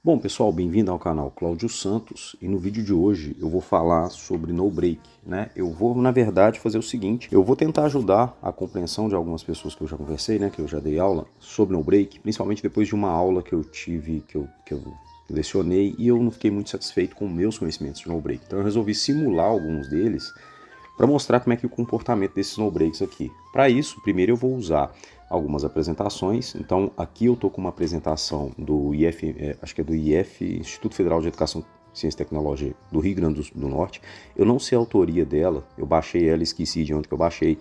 Bom pessoal, bem-vindo ao canal Cláudio Santos e no vídeo de hoje eu vou falar sobre no break, né? Eu vou na verdade fazer o seguinte, eu vou tentar ajudar a compreensão de algumas pessoas que eu já conversei, né, que eu já dei aula sobre no break, principalmente depois de uma aula que eu tive, que eu lecionei e eu não fiquei muito satisfeito com meus conhecimentos de no break. Então eu resolvi simular alguns deles para mostrar como é que é o comportamento desses no breaks aqui. Para isso, primeiro eu vou usar algumas apresentações. Então aqui eu estou com uma apresentação do IF, acho que é do IF, Instituto Federal de Educação, Ciência e Tecnologia do Rio Grande do Norte. Eu não sei a autoria dela, eu baixei ela, esqueci de onde que eu baixei,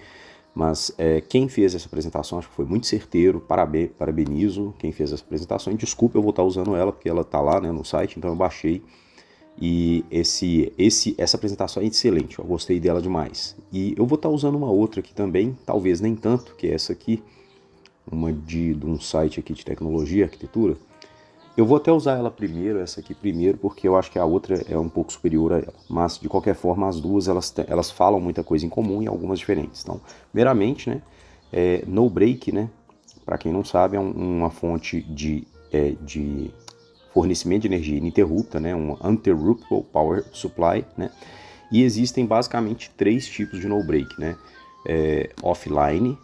mas quem fez essa apresentação acho que foi muito certeiro, parabenizo quem fez essa apresentação. E desculpa, eu vou estar usando ela porque ela está lá, né, no site, então eu baixei. E essa apresentação é excelente, eu gostei dela demais. E eu vou estar usando uma outra aqui também, talvez nem tanto, que é essa aqui, uma de um site aqui de tecnologia, arquitetura. Eu vou até usar ela primeiro, essa aqui primeiro, porque eu acho que a outra é um pouco superior a ela. Mas, de qualquer forma, as duas elas falam muita coisa em comum e algumas diferentes. Então, primeiramente, né, no break, né, para quem não sabe, é uma fonte de fornecimento de energia ininterrupta, né, um uninterruptible power supply, né, e existem basicamente três tipos de no break, né, offline,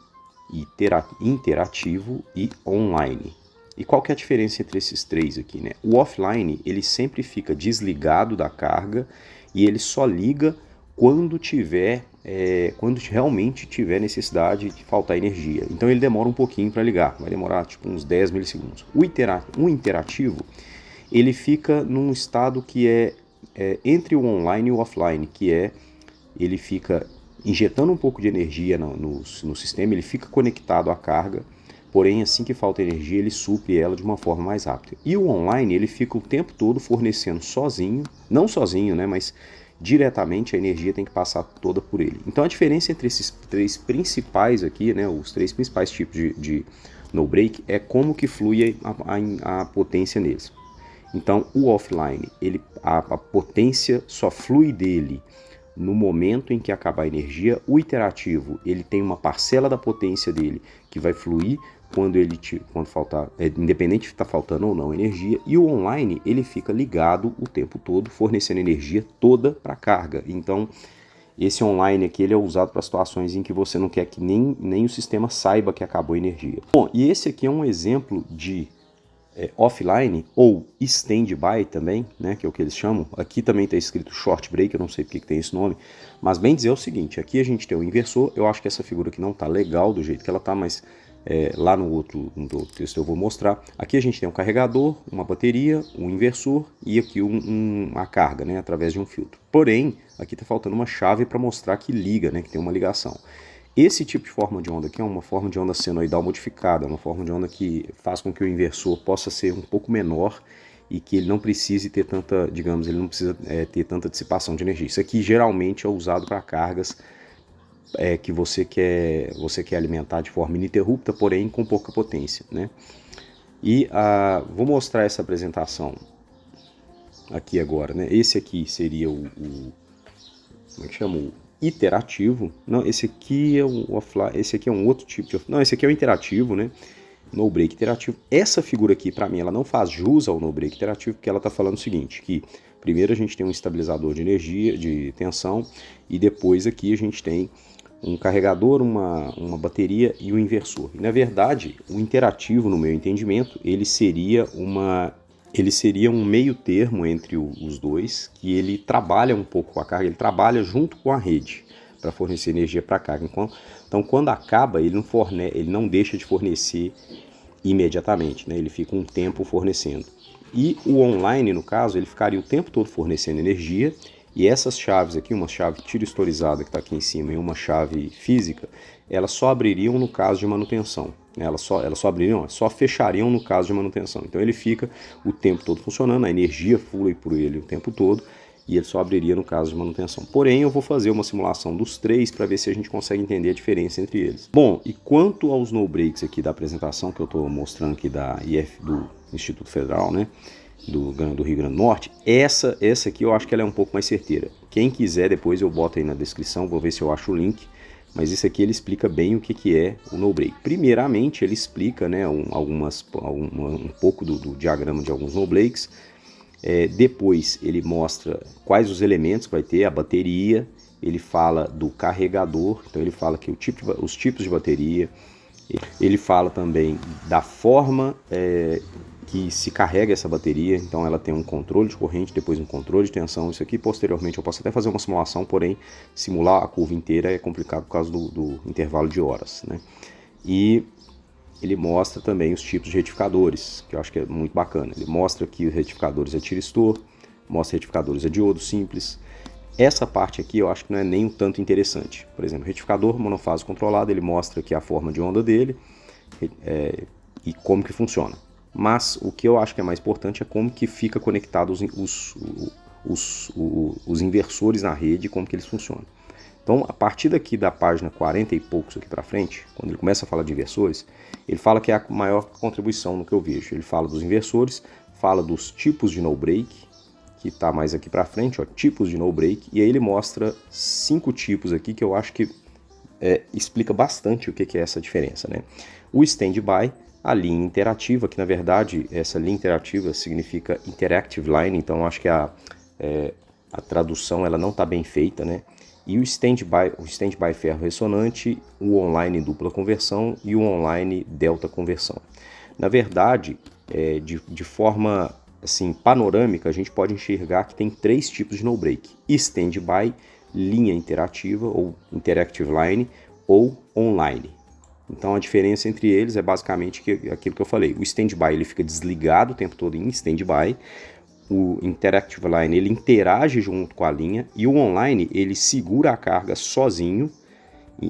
interativo e online. E qual que é a diferença entre esses três aqui, né? O offline, ele sempre fica desligado da carga e ele só liga quando quando realmente tiver necessidade de faltar energia. Então ele demora um pouquinho para ligar, vai demorar tipo uns 10 milissegundos. O interativo, ele fica num estado que entre o online e o offline, ele fica injetando um pouco de energia no sistema, ele fica conectado à carga, porém assim que falta energia ele supre ela de uma forma mais rápida. E o online ele fica o tempo todo fornecendo sozinho, não sozinho, né, mas diretamente a energia tem que passar toda por ele. Então a diferença entre esses três principais aqui, né, os três principais tipos de no break é como que flui a potência neles. Então o offline, a potência só flui dele no momento em que acabar a energia. O iterativo, ele tem uma parcela da potência dele que vai fluir quando faltar, independente de estar faltando ou não energia. E o online, ele fica ligado o tempo todo, fornecendo energia toda para a carga. Então, esse online aqui ele é usado para situações em que você não quer que nem o sistema saiba que acabou a energia. Bom, e esse aqui é um exemplo de offline ou stand-by também, né, que é o que eles chamam. Aqui também está escrito short break, eu não sei porque que tem esse nome, mas bem dizer é o seguinte, aqui a gente tem o inversor, eu acho que essa figura aqui não está legal do jeito que ela está, mas lá no outro texto eu vou mostrar. Aqui a gente tem um carregador, uma bateria, um inversor e aqui uma carga, né, através de um filtro. Porém, aqui está faltando uma chave para mostrar que liga, né, que tem uma ligação. Esse tipo de forma de onda aqui é uma forma de onda senoidal modificada, uma forma de onda que faz com que o inversor possa ser um pouco menor e que ele não precise ter tanta, digamos, ele não precisa ter tanta dissipação de energia. Isso aqui geralmente é usado para cargas que você quer alimentar de forma ininterrupta, porém com pouca potência, né? E vou mostrar essa apresentação aqui agora, né? Esse aqui seria como é que chama? O iterativo. Não, esse aqui é um offline, esse aqui é um outro tipo de... Não, esse aqui é o interativo, né? No break interativo. Essa figura aqui, para mim, ela não faz jus ao no break interativo, porque ela está falando o seguinte, que primeiro a gente tem um estabilizador de energia, de tensão, e depois aqui a gente tem um carregador, uma bateria e um inversor. E, na verdade, o interativo, no meu entendimento, ele seria um meio termo entre os dois, que ele trabalha um pouco com a carga, ele trabalha junto com a rede para fornecer energia para a carga. Então, quando acaba, ele não deixa de fornecer imediatamente, né? Ele fica um tempo fornecendo. E o online, no caso, ele ficaria o tempo todo fornecendo energia, e essas chaves aqui, uma chave tiristorizada que está aqui em cima e uma chave física, elas só abririam no caso de manutenção. Elas só fechariam no caso de manutenção. Então ele fica o tempo todo funcionando, a energia flui por ele o tempo todo e ele só abriria no caso de manutenção. Porém, eu vou fazer uma simulação dos três para ver se a gente consegue entender a diferença entre eles. Bom, e quanto aos no breaks aqui da apresentação que eu estou mostrando aqui do Instituto Federal, né? Do Rio Grande do Norte, essa aqui eu acho que ela é um pouco mais certeira. Quem quiser, depois eu boto aí na descrição, vou ver se eu acho o link mas esse aqui ele explica bem o que é o no break. Primeiramente ele explica, né, um pouco do diagrama de alguns no breaks. Depois ele mostra quais os elementos que vai ter, a bateria, ele fala do carregador, então ele fala que os tipos de bateria, ele fala também da forma que se carrega essa bateria, então ela tem um controle de corrente, depois um controle de tensão. Isso aqui posteriormente eu posso até fazer uma simulação, porém simular a curva inteira é complicado por causa do intervalo de horas, né? E ele mostra também os tipos de retificadores, que eu acho que é muito bacana. Ele mostra que os retificadores é tiristor, mostra retificadores é diodo simples. Essa parte aqui eu acho que não é nem um tanto interessante. Por exemplo, retificador monofásico controlado, ele mostra aqui a forma de onda dele e como que funciona. Mas o que eu acho que é mais importante é como que fica conectado os inversores na rede e como que eles funcionam. Então, a partir daqui da página 40 e poucos aqui para frente, quando ele começa a falar de inversores, ele fala que é a maior contribuição no que eu vejo. Ele fala dos inversores, fala dos tipos de no break, que está mais aqui para frente, ó, tipos de no break, e aí ele mostra 5 tipos aqui que eu acho que explica bastante o que é essa diferença, né? O standby, a linha interativa, que na verdade essa linha interativa significa interactive line, então eu acho que a tradução ela não está bem feita, né? E o standby ferro ressonante, o online dupla conversão e o online delta conversão. Na verdade, de forma assim, panorâmica, a gente pode enxergar que tem 3 tipos de no break: standby, linha interativa ou interactive line, ou online. Então a diferença entre eles é basicamente aquilo que eu falei. O standby ele fica desligado o tempo todo em standby. O interactive line ele interage junto com a linha, e o online ele segura a carga sozinho,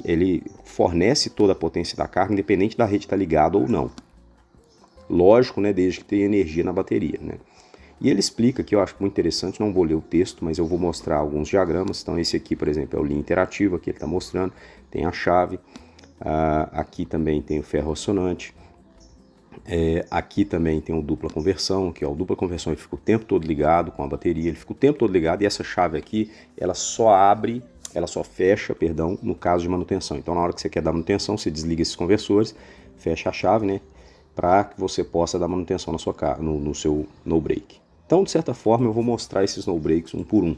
ele fornece toda a potência da carga independente da rede estar ligada ou não. Lógico, né, desde que tenha energia na bateria, né? E ele explica que eu acho muito interessante, não vou ler o texto, mas eu vou mostrar alguns diagramas. Então esse aqui, por exemplo, é o linha interativa que ele está mostrando, tem a chave, aqui também tem o ferro ressonante. Aqui também tem o dupla conversão, que é o dupla conversão, ele fica o tempo todo ligado com a bateria, ele fica o tempo todo ligado, e essa chave aqui, ela só fecha, perdão, no caso de manutenção. Então na hora que você quer dar manutenção, você desliga esses conversores, fecha a chave, né, para que você possa dar manutenção no seu no break. Então de certa forma eu vou mostrar esses no breaks um por um.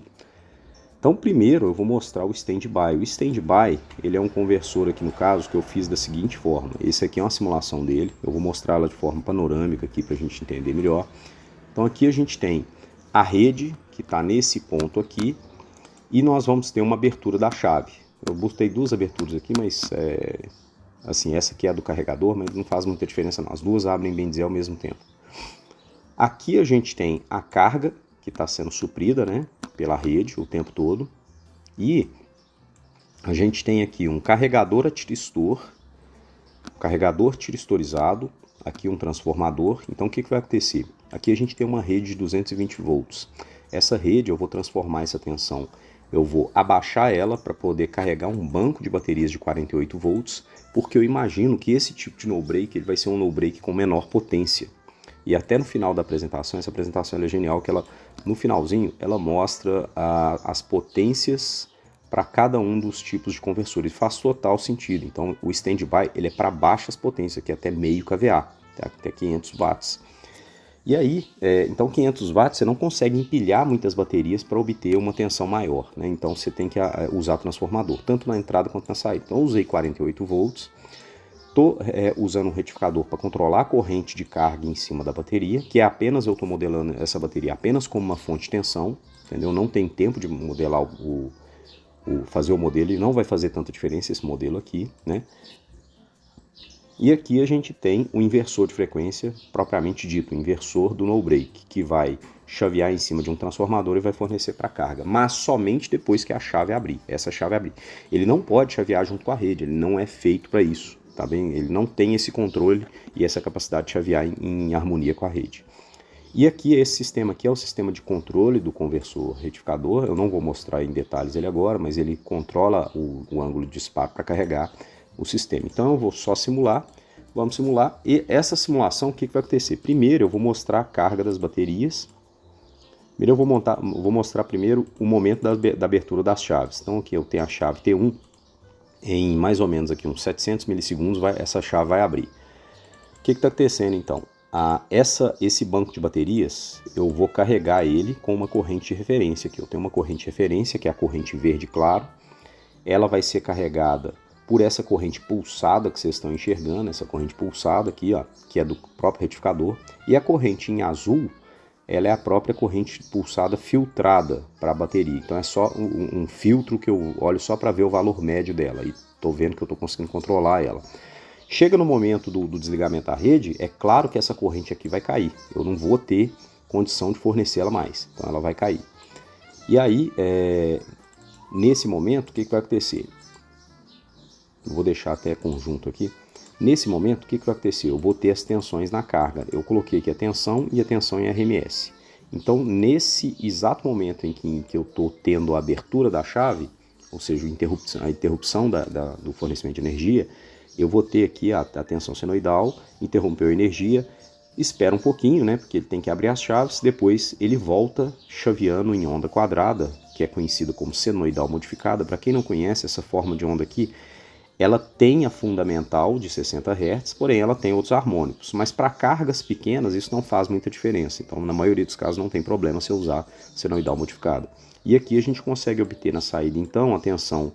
Então primeiro eu vou mostrar o standby. O standby, ele é um conversor aqui no caso que eu fiz da seguinte forma. Esse aqui é uma simulação dele, eu vou mostrá-la de forma panorâmica aqui para a gente entender melhor. Então aqui a gente tem a rede que está nesse ponto aqui, e nós vamos ter uma abertura da chave. Eu botei 2 aberturas aqui, mas assim, essa aqui é a do carregador, mas não faz muita diferença não. As duas abrem, bem dizer, ao mesmo tempo. Aqui a gente tem a carga que está sendo suprida, né, pela rede o tempo todo. E a gente tem aqui um carregador a tiristor, um carregador tiristorizado, aqui um transformador. Então o que vai acontecer? Aqui a gente tem uma rede de 220 volts. Essa rede eu vou transformar essa tensão, eu vou abaixar ela para poder carregar um banco de baterias de 48 volts, porque eu imagino que esse tipo de no break ele vai ser um no break com menor potência. E até no final da apresentação, essa apresentação é genial, que ela, no finalzinho, ela mostra as potências para cada um dos tipos de conversores. Faz total sentido. Então, o standby ele é para baixas potências, que é até meio kVA, até 500 watts. E aí, então 500 watts você não consegue empilhar muitas baterias para obter uma tensão maior, né? Então você tem que usar transformador, tanto na entrada quanto na saída. Então eu usei 48 volts. Estou usando um retificador para controlar a corrente de carga em cima da bateria, que é apenas, eu estou modelando essa bateria apenas como uma fonte de tensão, entendeu? Não tem tempo de modelar fazer o modelo, e não vai fazer tanta diferença esse modelo aqui, né? E aqui a gente tem o inversor de frequência, propriamente dito, o inversor do no break, que vai chavear em cima de um transformador e vai fornecer para a carga, mas somente depois que a chave abrir, essa chave abrir. Ele não pode chavear junto com a rede, ele não é feito para isso. Tá bem? Ele não tem esse controle e essa capacidade de chavear em harmonia com a rede. E aqui esse sistema aqui é o sistema de controle do conversor retificador. Eu não vou mostrar em detalhes ele agora, mas ele controla o ângulo de disparo para carregar o sistema. Então eu vou só simular, vamos simular, e essa simulação o que vai acontecer? Primeiro eu vou mostrar a carga das baterias. Primeiro eu vou mostrar primeiro o momento da abertura das chaves. Então aqui eu tenho a chave T1, em mais ou menos aqui uns 700 milissegundos essa chave vai abrir. O que está acontecendo então? Esse banco de baterias, eu vou carregar ele com uma corrente de referência aqui. Eu tenho uma corrente de referência, que é a corrente verde claro. Ela vai ser carregada por essa corrente pulsada que vocês estão enxergando, essa corrente pulsada aqui, ó, que é do próprio retificador. E a corrente em azul, ela é a própria corrente pulsada filtrada para a bateria. Então é só um filtro que eu olho só para ver o valor médio dela. E estou vendo que eu estou conseguindo controlar ela. Chega no momento do desligamento da rede, é claro que essa corrente aqui vai cair. Eu não vou ter condição de fornecer ela mais. Então ela vai cair. E aí, nesse momento, o que vai acontecer? Eu vou deixar até conjunto aqui. Nesse momento, o que vai acontecer? Eu vou ter as tensões na carga. Eu coloquei aqui a tensão e a tensão em RMS. Então, nesse exato momento em que eu estou tendo a abertura da chave, ou seja, a interrupção do fornecimento de energia, eu vou ter aqui a tensão senoidal, interrompeu a energia, espera um pouquinho, né, porque ele tem que abrir as chaves, depois ele volta chaveando em onda quadrada, que é conhecida como senoidal modificada. Para quem não conhece essa forma de onda aqui, ela tem a fundamental de 60 Hz, porém ela tem outros harmônicos. Mas para cargas pequenas isso não faz muita diferença. Então, na maioria dos casos, não tem problema se eu usar senoidal modificada. E aqui a gente consegue obter na saída, então, a tensão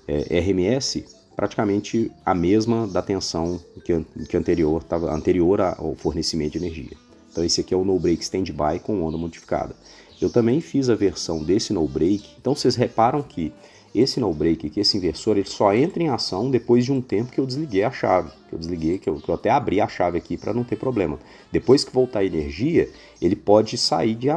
RMS praticamente a mesma da tensão que anterior ao fornecimento de energia. Então, esse aqui é o no break standby com onda modificada. Eu também fiz a versão desse no break. Então, vocês reparam que esse no break aqui, esse inversor, ele só entra em ação depois de um tempo que eu desliguei a chave. Que eu até abri a chave aqui para não ter problema. Depois que voltar a energia, ele pode sair de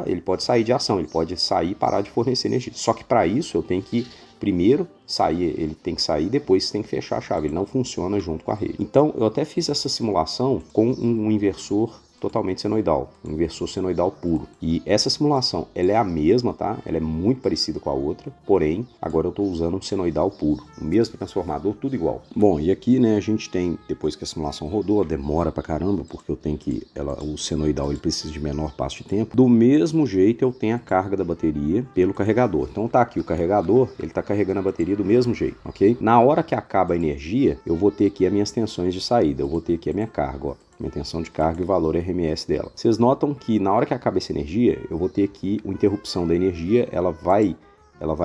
ação, ele pode sair e parar de fornecer energia. Só que para isso eu tenho que primeiro sair, ele tem que sair, depois tem que fechar a chave. Ele não funciona junto com a rede. Então eu até fiz essa simulação com um inversor totalmente senoidal, um inversor senoidal puro. E essa simulação, ela é a mesma, tá? Ela é muito parecida com a outra, porém, agora eu estou usando um senoidal puro, o mesmo transformador, tudo igual. Bom, e aqui, né, a gente tem, depois que a simulação rodou, demora pra caramba, porque eu tenho que, o senoidal, ele precisa de menor passo de tempo. Do mesmo jeito, eu tenho a carga da bateria pelo carregador. Então tá aqui o carregador, ele tá carregando a bateria do mesmo jeito, ok? Na hora que acaba a energia, eu vou ter aqui as minhas tensões de saída, eu vou ter aqui a minha carga, ó. Minha tensão de carga e o valor RMS dela. Vocês notam que na hora que acaba essa energia, eu vou ter aqui uma interrupção da energia, ela vai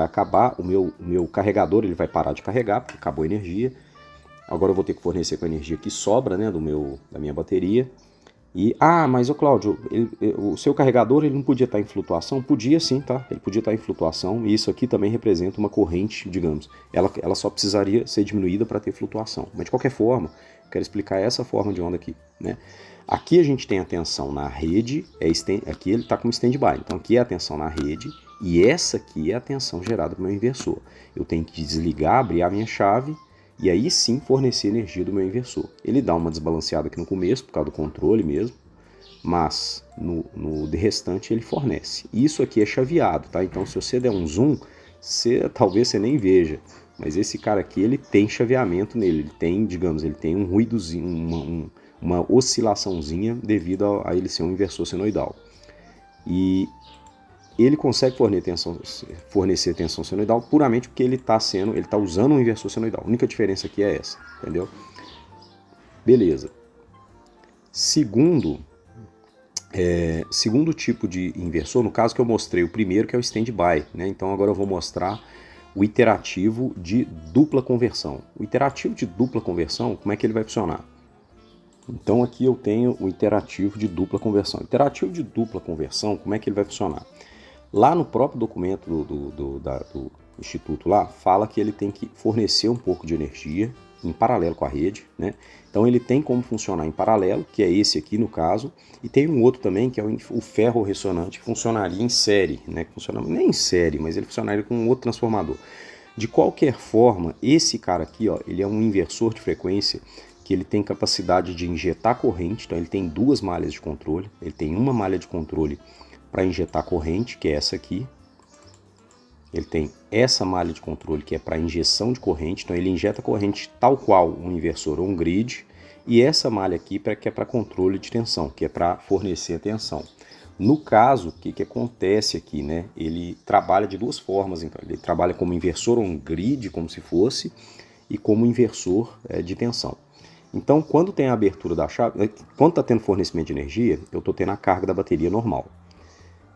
acabar, o meu carregador ele vai parar de carregar, porque acabou a energia. Agora eu vou ter que fornecer com a energia que sobra, né, da minha bateria. E, mas o Cláudio, o seu carregador ele não podia estar em flutuação? Podia sim, tá? Ele podia estar em flutuação, e isso aqui também representa uma corrente, digamos. Ela só precisaria ser diminuída para ter flutuação. Mas de qualquer forma, quero explicar essa forma de onda aqui, né? Aqui a gente tem a tensão na rede, aqui ele está como standby, então aqui é a tensão na rede, e essa aqui é a tensão gerada pelo meu inversor. Eu tenho que desligar, abrir a minha chave, e aí sim fornecer energia do meu inversor. Ele dá uma desbalanceada aqui no começo, por causa do controle mesmo, mas no restante ele fornece. Isso aqui é chaveado, tá? Então se você der um zoom, talvez você nem veja. Mas esse cara aqui, ele tem chaveamento nele, ele tem, digamos, ele tem um ruídozinho, uma oscilaçãozinha devido a ele ser um inversor senoidal. E ele consegue fornecer tensão senoidal puramente porque ele está usando um inversor senoidal. A única diferença aqui é essa, entendeu? Beleza. Segundo tipo de inversor, no caso que eu mostrei o primeiro, que é o standby, né? Então agora eu vou mostrar o iterativo de dupla conversão. O iterativo de dupla conversão, como é que ele vai funcionar? Então aqui eu tenho o iterativo de dupla conversão. O iterativo de dupla conversão, como é que ele vai funcionar? Lá no próprio documento do Instituto lá, fala que ele tem que fornecer um pouco de energia em paralelo com a rede, né? Então ele tem como funcionar em paralelo, que é esse aqui no caso, e tem um outro também, que é o ferro ressonante, que funcionaria em série, né? Nem em série, mas ele funcionaria com um outro transformador. De qualquer forma, esse cara aqui, ó, ele é um inversor de frequência que ele tem capacidade de injetar corrente, então ele tem duas malhas de controle, ele tem uma malha de controle para injetar corrente, que é essa aqui. Ele tem essa malha de controle que é para injeção de corrente, então ele injeta corrente tal qual um inversor ou um grid, e essa malha aqui que é para controle de tensão, que é para fornecer a tensão. No caso, o que acontece aqui, né? Ele trabalha de duas formas, então ele trabalha como inversor ou um grid, como se fosse, e como inversor de tensão. Então, quando tem a abertura da chave, quando está tendo fornecimento de energia, eu estou tendo a carga da bateria normal,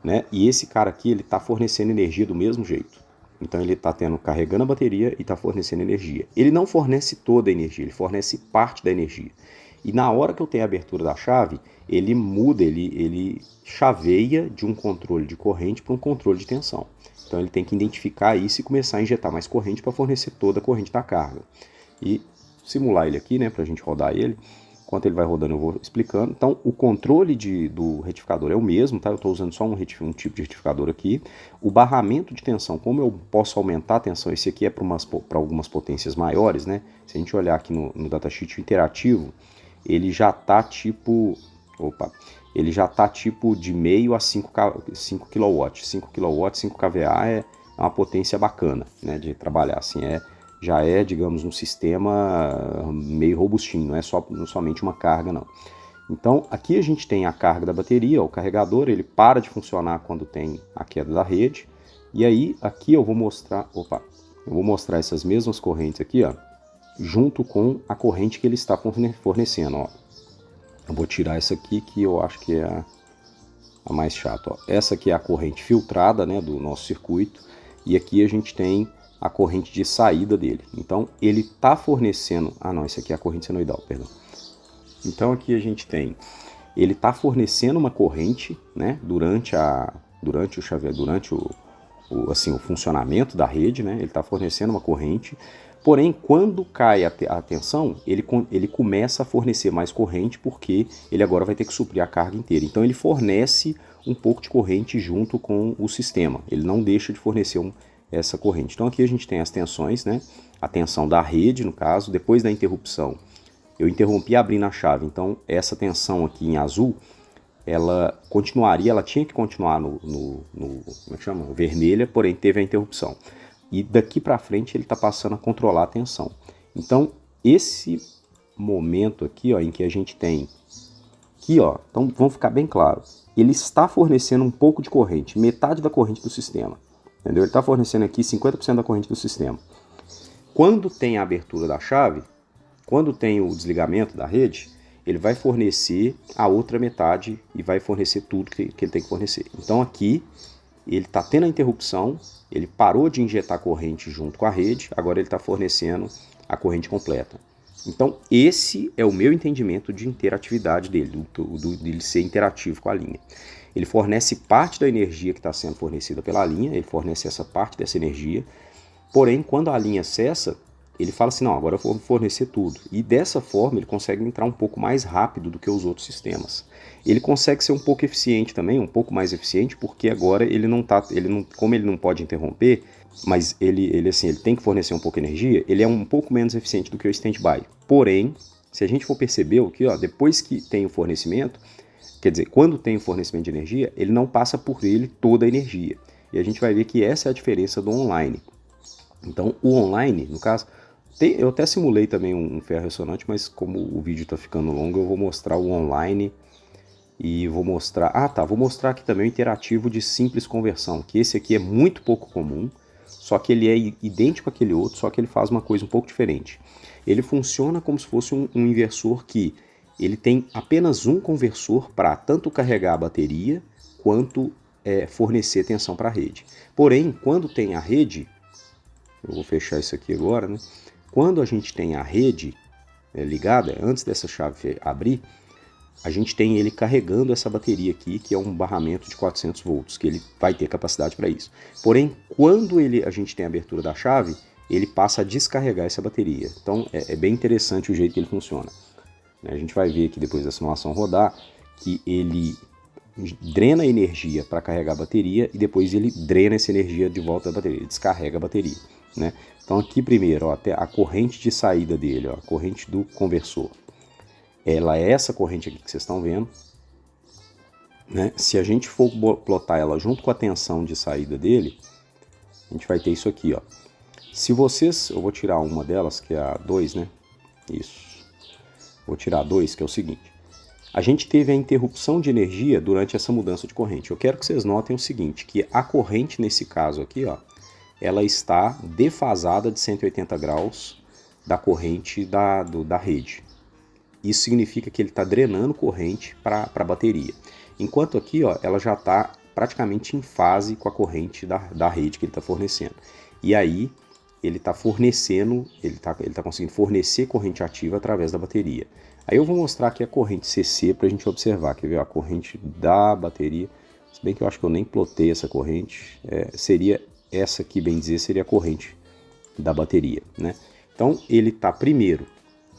né? E esse cara aqui, ele está fornecendo energia do mesmo jeito. Então, ele está carregando a bateria e está fornecendo energia. Ele não fornece toda a energia, ele fornece parte da energia. E na hora que eu tenho a abertura da chave, ele muda, ele chaveia de um controle de corrente para um controle de tensão. Então, ele tem que identificar isso e começar a injetar mais corrente para fornecer toda a corrente da carga. E simular ele aqui, né, para a gente rodar ele. Enquanto ele vai rodando, eu vou explicando. Então, o controle do retificador é o mesmo, tá? Eu estou usando só um tipo de retificador aqui. O barramento de tensão, como eu posso aumentar a tensão, esse aqui é para algumas potências maiores, né? Se a gente olhar aqui no datasheet interativo, ele já está tipo... ele já está tipo de meio a 5 kW. 5 kW, 5 kVA é uma potência bacana, né, de trabalhar. Assim, já é, digamos, um sistema meio robustinho, não é somente uma carga, não. Então, aqui a gente tem a carga da bateria, o carregador, ele para de funcionar quando tem a queda da rede. E aí, aqui eu vou mostrar, essas mesmas correntes aqui, ó, junto com a corrente que ele está fornecendo, ó. Eu vou tirar essa aqui, que eu acho que é a mais chata, ó. Essa aqui é a corrente filtrada, né, do nosso circuito, e aqui a gente tem a corrente de saída dele. Então, ele está fornecendo... não, esse aqui é a corrente senoidal, perdão. Então, aqui a gente tem... Ele está fornecendo uma corrente, né, durante o funcionamento da rede, né, ele está fornecendo uma corrente. Porém, quando cai a tensão, ele começa a fornecer mais corrente, porque ele agora vai ter que suprir a carga inteira. Então, ele fornece um pouco de corrente junto com o sistema. Ele não deixa de fornecer essa corrente. Então aqui a gente tem as tensões, né? A tensão da rede, no caso, depois da interrupção. Eu interrompi abrindo a chave, então essa tensão aqui em azul, ela tinha que continuar como é que chama? Vermelha, porém teve a interrupção. E daqui para frente ele está passando a controlar a tensão. Então esse momento aqui, ó, em que a gente tem aqui, ó, então vamos ficar bem claro, ele está fornecendo um pouco de corrente, metade da corrente do sistema. Entendeu? Ele está fornecendo aqui 50% da corrente do sistema. Quando tem a abertura da chave, quando tem o desligamento da rede, ele vai fornecer a outra metade e vai fornecer tudo que ele tem que fornecer. Então aqui ele está tendo a interrupção, ele parou de injetar corrente junto com a rede, agora ele está fornecendo a corrente completa. Então esse é o meu entendimento de interatividade dele, dele ser interativo com a linha. Ele fornece parte da energia que está sendo fornecida pela linha, ele fornece essa parte dessa energia, porém, quando a linha cessa, ele fala assim, não, agora eu vou fornecer tudo. E dessa forma, ele consegue entrar um pouco mais rápido do que os outros sistemas. Ele consegue ser um pouco eficiente também, um pouco mais eficiente, porque agora como ele não pode interromper, mas ele tem que fornecer um pouco de energia, ele é um pouco menos eficiente do que o stand-by. Porém, se a gente for perceber aqui, ó, depois que tem o fornecimento, quer dizer, quando tem o fornecimento de energia, ele não passa por ele toda a energia. E a gente vai ver que essa é a diferença do online. Então, o online, no caso, eu até simulei também um ferro ressonante, mas como o vídeo está ficando longo, eu vou mostrar o online e vou mostrar... vou mostrar aqui também o interativo de simples conversão, que esse aqui é muito pouco comum, só que ele é idêntico àquele outro, só que ele faz uma coisa um pouco diferente. Ele funciona como se fosse um inversor que ele tem apenas um conversor para tanto carregar a bateria quanto fornecer tensão para a rede. Porém, quando tem a rede, eu vou fechar isso aqui agora, né? Quando a gente tem a rede ligada, antes dessa chave abrir, a gente tem ele carregando essa bateria aqui, que é um barramento de 400 volts, que ele vai ter capacidade para isso. Porém, quando a gente tem a abertura da chave, ele passa a descarregar essa bateria. Então, é bem interessante o jeito que ele funciona. A gente vai ver aqui depois da simulação rodar que ele drena energia para carregar a bateria e depois ele drena essa energia de volta da bateria, ele descarrega a bateria, né? Então aqui primeiro, ó, até a corrente de saída dele, ó, a corrente do conversor, ela é essa corrente aqui que vocês estão vendo, né? Se a gente for plotar ela junto com a tensão de saída dele, a gente vai ter isso aqui, ó. Eu vou tirar uma delas, que é a 2, né? Isso. Vou tirar 2, que é o seguinte. A gente teve a interrupção de energia durante essa mudança de corrente. Eu quero que vocês notem o seguinte, que a corrente nesse caso aqui, ó, ela está defasada de 180 graus da corrente da rede. Isso significa que ele está drenando corrente para a bateria. Enquanto aqui, ó, ela já está praticamente em fase com a corrente da rede que ele está fornecendo. E aí ele está fornecendo, ele tá conseguindo fornecer corrente ativa através da bateria. Aí eu vou mostrar aqui a corrente CC para a gente observar. Quer ver? A corrente da bateria. Se bem que eu acho que eu nem plotei essa corrente. Seria essa aqui, bem dizer, seria a corrente da bateria, né? Então ele está primeiro,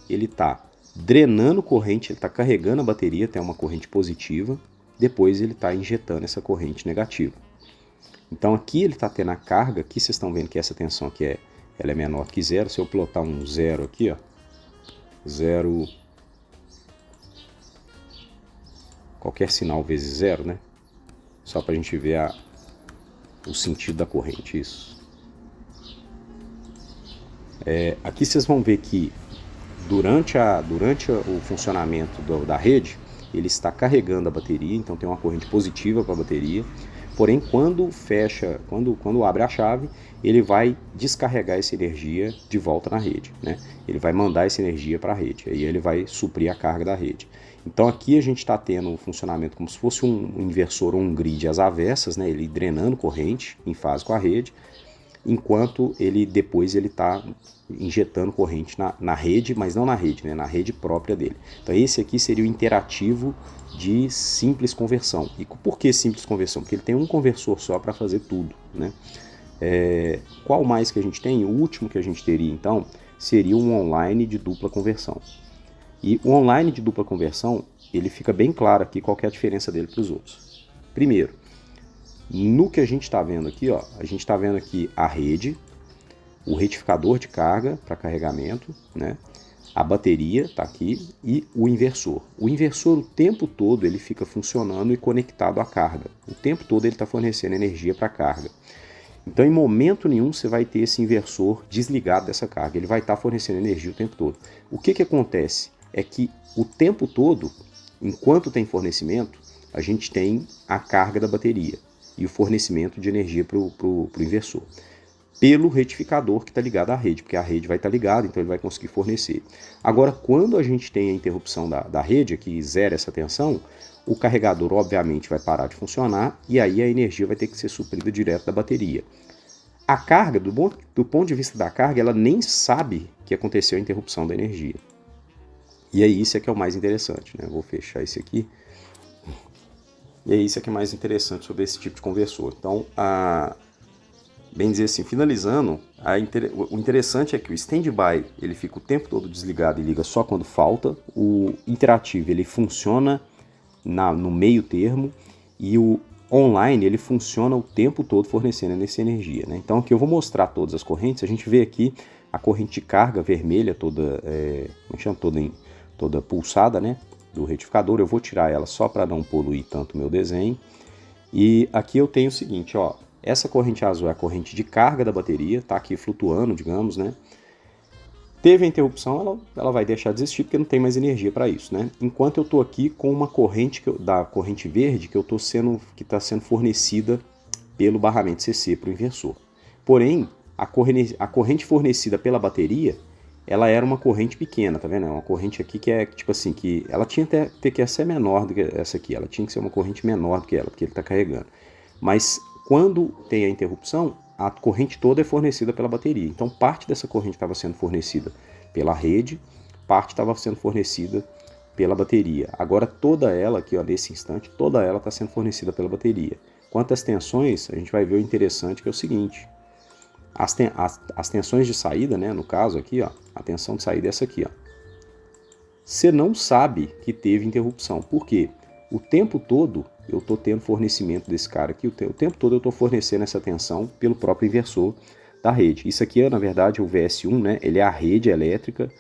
ele está drenando corrente, ele está carregando a bateria até uma corrente positiva, depois ele está injetando essa corrente negativa. Então aqui ele está tendo a carga, aqui vocês estão vendo que essa tensão aqui ela é menor que zero. Se eu plotar um zero aqui, ó, zero, qualquer sinal vezes zero, né? Só para a gente ver o sentido da corrente, isso. Aqui vocês vão ver que durante o funcionamento da rede, ele está carregando a bateria, então tem uma corrente positiva para a bateria. Porém, quando abre a chave, ele vai descarregar essa energia de volta na rede, né? Ele vai mandar essa energia para a rede, aí ele vai suprir a carga da rede. Então aqui a gente está tendo um funcionamento como se fosse um inversor ou um grid às avessas, né? Ele drenando corrente em fase com a rede, enquanto depois ele está injetando corrente na rede, mas não na rede, né? Na rede própria dele. Então esse aqui seria o interativo de simples conversão. E por que simples conversão? Porque ele tem um conversor só para fazer tudo, né? Qual mais que a gente tem? O último que a gente teria então seria um online de dupla conversão. E o online de dupla conversão, ele fica bem claro aqui qual que é a diferença dele para os outros. Primeiro, no que a gente está vendo aqui, ó, a gente está vendo aqui a rede, o retificador de carga para carregamento, né? A bateria está aqui e o inversor. O inversor o tempo todo ele fica funcionando e conectado à carga. O tempo todo ele está fornecendo energia para a carga. Então em momento nenhum você vai ter esse inversor desligado dessa carga. Ele vai estar fornecendo energia o tempo todo. O que acontece é que o tempo todo, enquanto tem fornecimento, a gente tem a carga da bateria e o fornecimento de energia para o inversor, pelo retificador que está ligado à rede, porque a rede vai estar ligada, então ele vai conseguir fornecer. Agora, quando a gente tem a interrupção da rede, que zera essa tensão, o carregador obviamente vai parar de funcionar e aí a energia vai ter que ser suprida direto da bateria. A carga, do ponto de vista da carga, ela nem sabe que aconteceu a interrupção da energia. E aí isso é que é o mais interessante, né? Vou fechar esse aqui. E é isso que é mais interessante sobre esse tipo de conversor. Então, bem dizer assim, finalizando, o interessante é que o standby ele fica o tempo todo desligado e liga só quando falta. O interativo ele funciona no meio termo e o online ele funciona o tempo todo fornecendo essa energia, né? Então aqui eu vou mostrar todas as correntes. A gente vê aqui a corrente de carga vermelha toda, toda pulsada, né? Do retificador. Eu vou tirar ela só para não poluir tanto o meu desenho. E aqui eu tenho o seguinte, ó. Essa corrente azul é a corrente de carga da bateria, tá aqui flutuando, digamos, né? Teve a interrupção, ela vai deixar de existir porque não tem mais energia para isso, né? Enquanto eu estou aqui com uma corrente da corrente verde que está sendo fornecida pelo barramento CC para o inversor. Porém, a corrente fornecida pela bateria, ela era uma corrente pequena, tá vendo? É uma corrente aqui que é tipo assim, que ela tinha ter que ser menor do que essa aqui, ela tinha que ser uma corrente menor do que ela, porque ele está carregando. Mas quando tem a interrupção, a corrente toda é fornecida pela bateria. Então parte dessa corrente estava sendo fornecida pela rede, parte estava sendo fornecida pela bateria. Agora toda ela aqui, ó, nesse instante, toda ela está sendo fornecida pela bateria. Quanto às tensões, a gente vai ver o interessante que é o seguinte. As tensões de saída, né, no caso aqui, ó, a tensão de saída é essa aqui, ó. Você não sabe que teve interrupção. Por quê? O tempo todo eu estou tendo fornecimento desse cara aqui, o tempo todo eu estou fornecendo essa tensão pelo próprio inversor da rede. Isso aqui é, na verdade, o VS1, né? Ele é a rede elétrica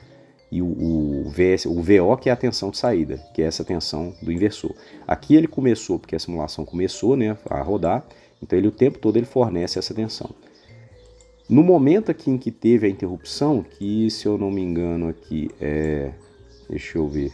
e o VO que é a tensão de saída, que é essa tensão do inversor. Aqui ele começou, porque a simulação começou, né, a rodar, então ele o tempo todo ele fornece essa tensão. No momento aqui em que teve a interrupção, que se eu não me engano aqui deixa eu ver,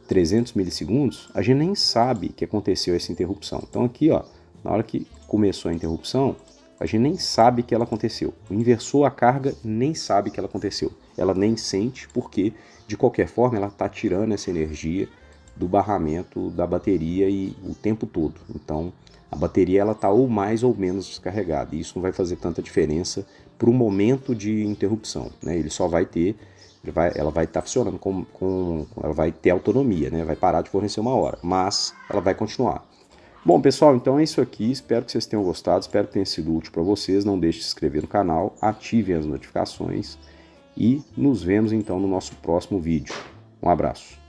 300 milissegundos, a gente nem sabe que aconteceu essa interrupção. Então aqui, ó, na hora que começou a interrupção, A gente nem sabe que ela aconteceu. Inversou a carga, nem sabe que ela aconteceu. Ela nem sente porque, de qualquer forma, ela está tirando essa energia do barramento da bateria e o tempo todo. Então, a bateria ela está ou mais ou menos descarregada. E isso não vai fazer tanta diferença para o momento de interrupção, né? Ele só vai ter, ela vai estar funcionando ela vai ter autonomia, né? Vai parar de fornecer uma hora, mas ela vai continuar. Bom, pessoal, então é isso aqui. Espero que vocês tenham gostado, espero que tenha sido útil para vocês. Não deixe de se inscrever no canal, ativem as notificações e nos vemos então no nosso próximo vídeo. Um abraço.